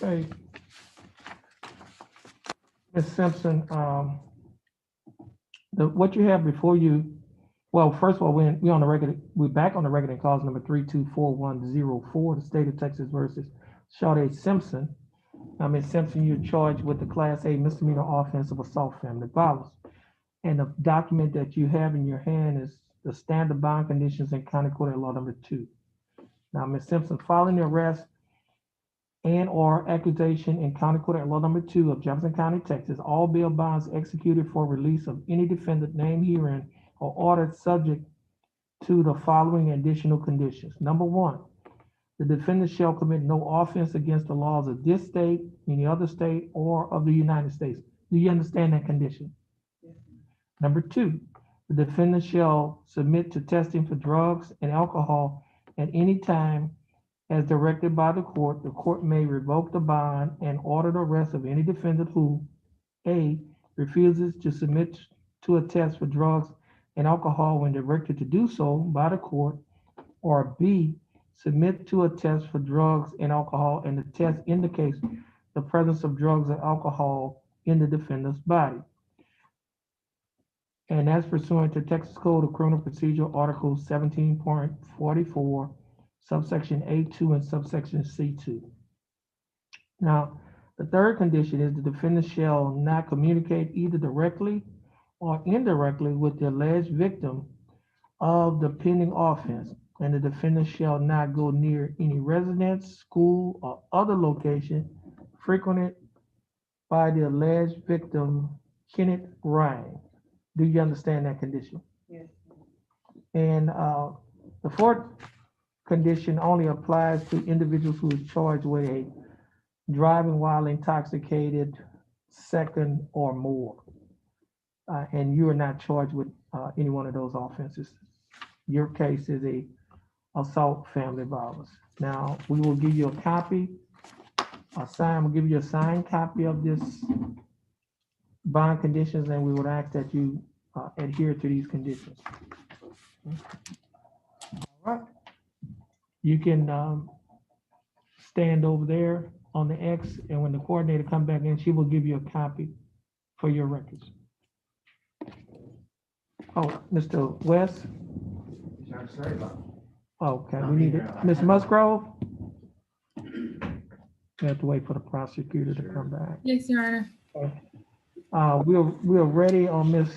Okay. Ms. Simpson, what you have before you, well, first of all, we on the record, we're back on the record in cause number 324104, the state of Texas versus Sade Simpson. Now, Ms. Simpson, you're charged with the Class A misdemeanor offense of assault family violence. And the document that you have in your hand is the standard bond conditions in County Court at Law number 2. Now, Ms. Simpson, following the arrest and or accusation in County Court at Law number 2 of Jefferson County, Texas, all bail bonds executed for release of any defendant named herein are ordered subject to the following additional conditions. Number 1, the defendant shall commit no offense against the laws of this state, any other state, or of the United States. Do you understand that condition? Number 2, the defendant shall submit to testing for drugs and alcohol at any time as directed by the court. The court may revoke the bond and order the arrest of any defendant who, A, refuses to submit to a test for drugs and alcohol when directed to do so by the court, or B, submit to a test for drugs and alcohol and the test indicates the presence of drugs and alcohol in the defendant's body. And that's pursuant to Texas Code of Criminal Procedure, Article 17.44, subsection A2 and subsection C2. Now, the third condition is the defendant shall not communicate either directly or indirectly with the alleged victim of the pending offense, and the defendant shall not go near any residence, school, or other location frequented by the alleged victim, Kenneth Ryan. Do you understand that condition? Yes. And the fourth condition only applies to individuals who is charged with a driving while intoxicated second or more. And you are not charged with any one of those offenses. Your case is a assault family violence. Now, we will give you a copy, we'll give you a signed copy of this bond conditions, and we would ask that you adhere to these conditions. All right. You can stand over there on the X, and when the coordinator comes back in, she will give you a copy for your records. Oh, Mr. West? Okay, we need it. Ms. Musgrove? We have to wait for the prosecutor to come back. Yes, Your Honor. We're ready on Miss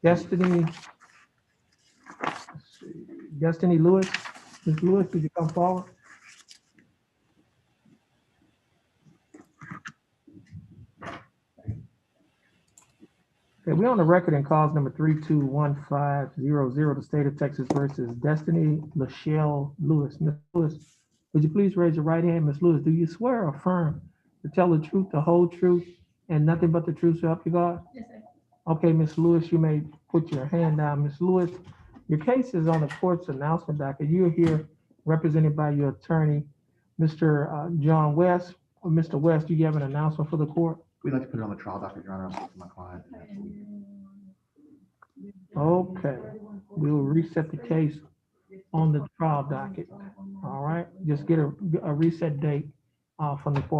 Destiny. Let's see, Destiny Lewis. Ms. Lewis, could you come forward? Okay, we're on the record in cause number 321500, the state of Texas versus Destiny Lachelle Lewis. Ms. Lewis, would you please raise your right hand? Ms. Lewis, do you swear or affirm to tell the truth, the whole truth, and nothing but the truth, so help you God? Yes, sir. Okay, Ms. Lewis, you may put your hand down. Ms. Lewis, your case is on the court's announcement docket. You're here represented by your attorney, Mr. John West. Mr. West, do you have an announcement for the court? We'd like to put it on the trial docket, Your Honor. I'll speak to my client. Okay, we will reset the case on the trial docket. All right, just get a reset date from the court.